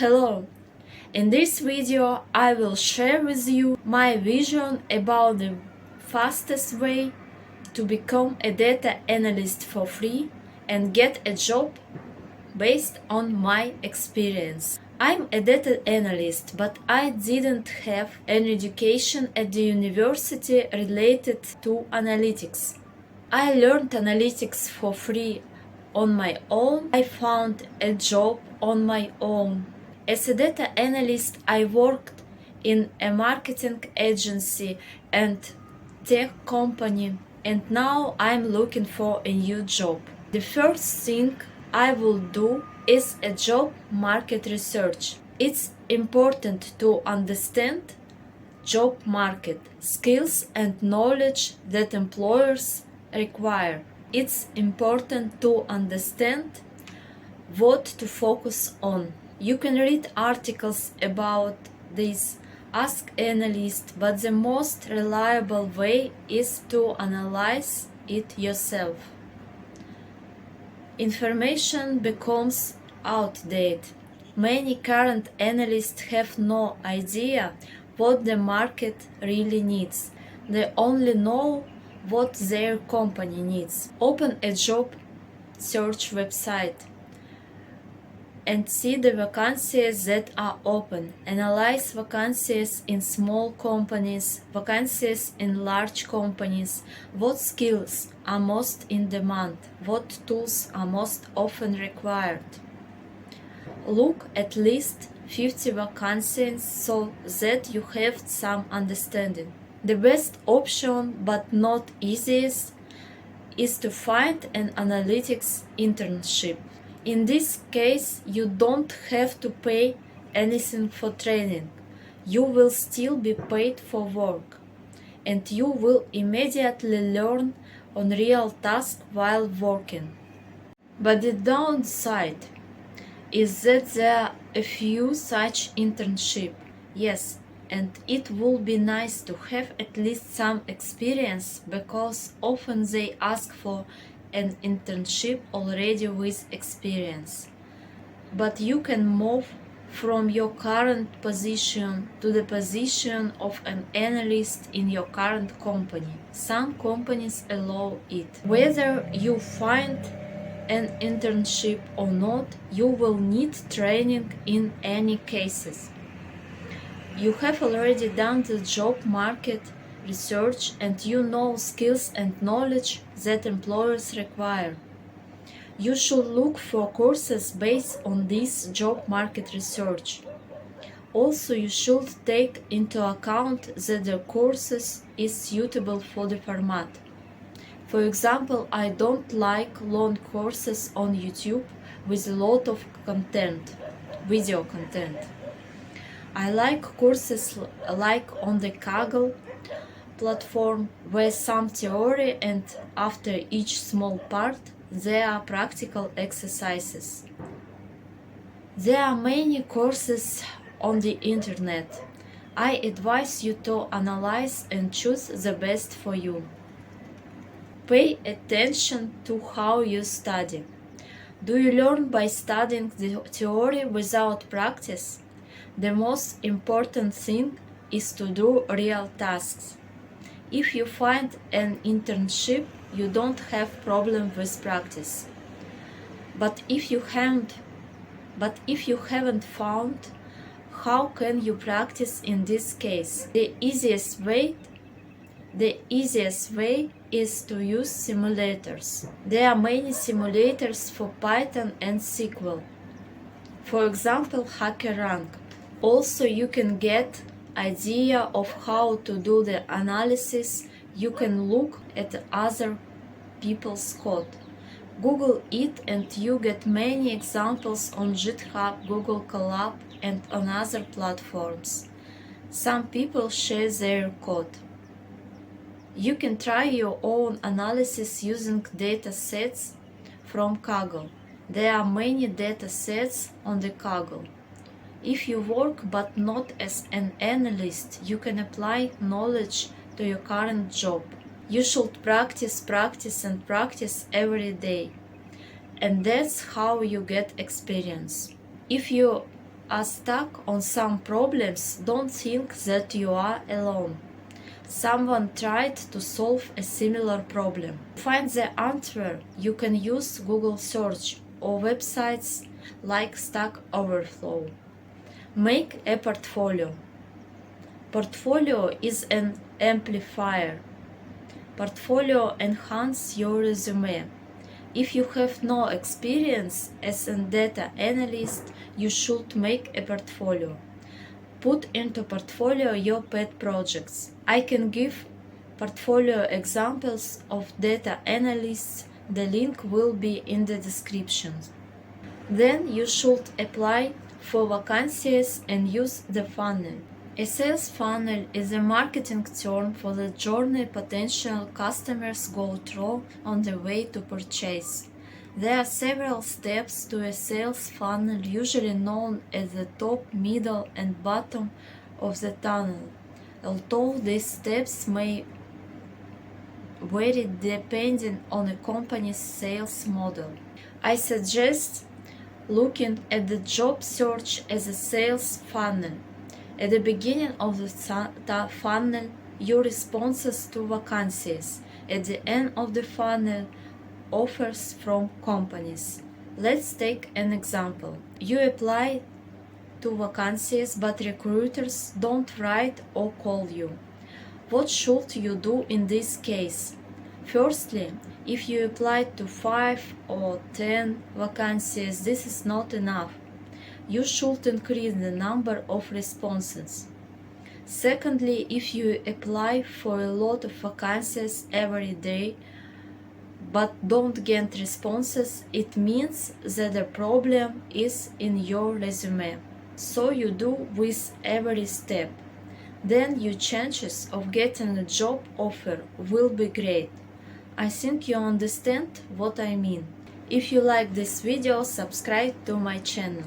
Hello! In this video I will share with you my vision about the fastest way to become a data analyst for free and get a job based on my experience. I'm a data analyst, but I didn't have any education at the university related to analytics. I learned analytics for free on my own. I found a job on my own. As a data analyst, I worked in a marketing agency and tech company, and now I'm looking for a new job. The first thing I will do is a job market research. It's important to understand job market skills and knowledge that employers require. It's important to understand what to focus on. You can read articles about this, ask analysts, but the most reliable way is to analyze it yourself. Information becomes outdated. Many current analysts have no idea what the market really needs. They only know what their company needs. Open a job search website and see the vacancies that are open. Analyze vacancies in small companies, vacancies in large companies. What skills are most in demand? What tools are most often required? Look at least 50 vacancies so that you have some understanding. The best option, but not easiest, is to find an analytics internship. In this case, you don't have to pay anything for training. You will still be paid for work, and you will immediately learn on real tasks while working. But the downside is that there are a few such internships. Yes, and it would be nice to have at least some experience because often they ask for an internship already with experience. But you can move from your current position to the position of an analyst in your current company. Some companies allow it. Whether you find an internship or not, you will need training in any cases. You have already done the job market research and you know skills and knowledge that employers require. You should look for courses based on this job market research. Also, you should take into account that the courses is suitable for the format. For example, I don't like long courses on YouTube with a lot of content, video content. I like courses like on the Kaggle platform where some theory and after each small part there are practical exercises. There are many courses on the internet. I advise you to analyze and choose the best for you. Pay attention to how you study. Do you learn by studying the theory without practice? The most important thing is to do real tasks. If you find an internship, you don't have problem with practice. But if you haven't found, how can you practice in this case? The easiest way is to use simulators. There are many simulators for Python and SQL. For example, HackerRank. Also, you can get idea of how to do the analysis. You can look at other people's code. Google it and you get many examples on GitHub, Google Colab, and on other platforms. Some people share their code. You can try your own analysis using data sets from Kaggle. There are many data sets on the Kaggle. If you work but not as an analyst, you can apply knowledge to your current job. You should practice every day. And that's how you get experience. If you are stuck on some problems, don't think that you are alone. Someone tried to solve a similar problem. To find the answer, you can use Google search or websites like Stack Overflow. Make a portfolio. Portfolio is an amplifier. Portfolio enhances your resume. If you have no experience as a data analyst, you should make a portfolio. Put into portfolio your pet projects. I can give portfolio examples of data analysts. The link will be in the description. Then you should apply for vacancies and use the funnel. A sales funnel is a marketing term for the journey potential customers go through on the way to purchase. There are several steps to a sales funnel, usually known as the top, middle, and bottom of the tunnel, although these steps may vary depending on a company's sales model. I suggest looking at the job search as a sales funnel. At the beginning of the funnel, your responses to vacancies. At the end of the funnel, offers from companies. Let's take an example. You apply to vacancies, but recruiters don't write or call you. What should you do in this case? Firstly, if you apply to 5 or 10 vacancies, this is not enough. You should increase the number of responses. Secondly, if you apply for a lot of vacancies every day but don't get responses, it means that the problem is in your resume. So you do with every step. Then your chances of getting a job offer will be great. I think you understand what I mean. If you like this video, subscribe to my channel.